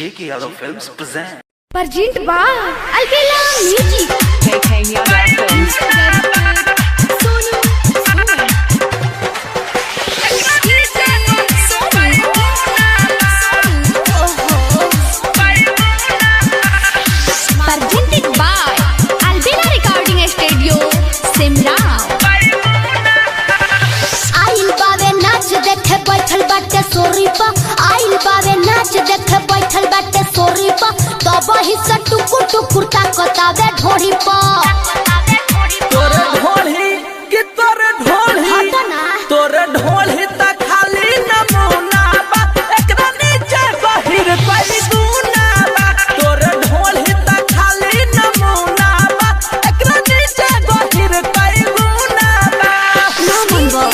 J.K. Yadav Films present. Present by Albela Music. J.K. Yadav Films. Presented by Albela Recording Studio, Simla. आइल बावे नाच देखे बैठल बाटे सोरी पा आइल बावे नाच देखे बैठल बाटे सोरी पा तब ही से टुकुर टुकुर ताकतावे ढोरी पा तोरे ढोली कि तोरे ढोली हटना तोरे ढोली त खाली नमूना बा एकरा नीचे गहिर कोई गुना बा तोरे ढोली त खाली नमूना बा एकरा नीचे गहिर कोई गुना बा ना मनबो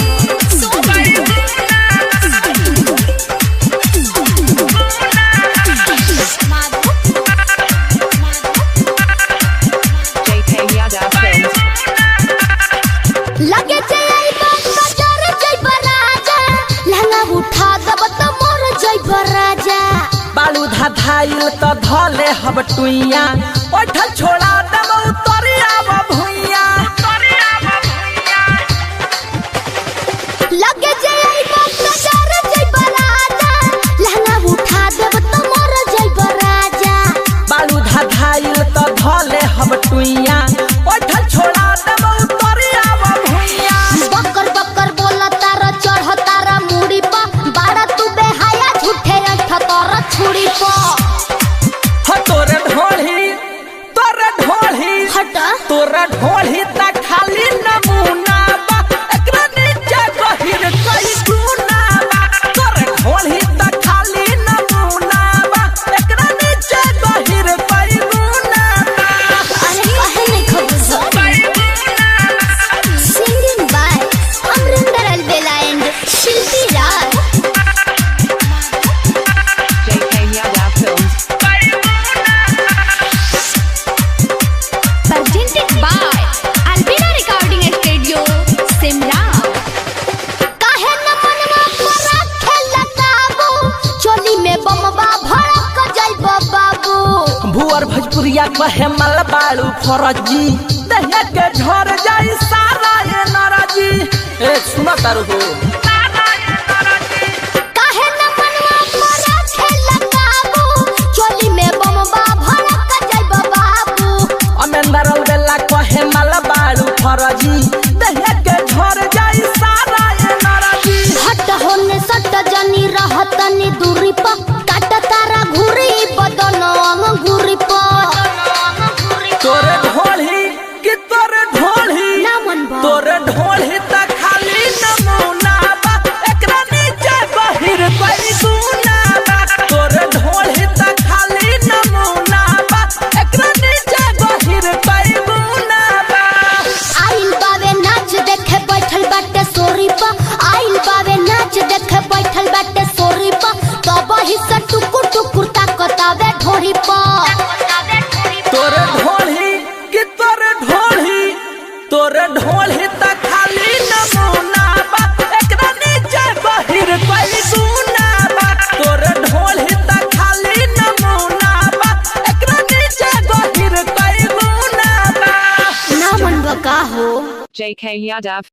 J.K. Yadav Films. लगे जाई बात बाजार जाई बराजा लहंगा उठा दब त मोर जाई बराजा बालू धाधाइल त धले हब टुइया ओठल छोड़ा दम उतरिया भुइया लगे जाई बात बाजार जाई बराजा लहंगा उठा दब त मोर जाई बराजा बालू धाधाइल त धले हब टुइया ओठल छोड़ा दम उतरिया भुइया बकर बकर बोला तारा चढ़ तारा मुड़ी पा बाड़ा तू बेहाया झूठे अंठ तारा छुड़ी पा ह तोरे ढोली हटा तोरा ढोली त खाली नमूना बा एकरा नीचे गहिर कोई गुना बा तोरे ढोली त खाली नमूना बा एकरा नीचे गहिर कोई गुना बा अरे कहे नहीं खबर singing by Amrinder Albela and Shilpi Raj J.K. Yadav Films. Presented by Albela Recording Studio, Simla. काहे न मनवा परा खेला काबू चोली में बमवा भड़क जाइबो बाबू भुअर भोजपुरिया कहे मल बालू फरजी दहिया के झर जाई सारा ये नरजी ए सुना तारू हो काहे न मनवा परा खेला काबू चोली में बमवा भड़क जाइबो बाबू अमेंदर अलबेला कहे मल बालू फरजी दहिया के झर जाई सारा ये नरजी हट होने सट जनी रहतनी दूरी पा काट तारा घुरी बदन अंगूरी पा तोरे ढोली कि तोरे ढोली ना मनबा तोरे ढोली त खाली नमूना बा एकरा नीचे गहिर कोई गुना बा तोरे ढोली त खाली नमूना बा एकरा नीचे गहिर कोई गुना बा आइल बावे नाच देखे बैठल बाटे सोरी पा आइल बावे नाच देखे बैठल बाटे सोरी पा तब ही से टुकुर टुकुर ताकतावे ढोरी पा तोरे ढोली कि तोरे ढोली त खाली नमूना बा एकरा नीचे गहिर कोई गुना बा तोरे ढोली त खाली नमूना बा एकरा नीचे गहिर कोई गुना बा ना मनबा का हो J.K. Yadav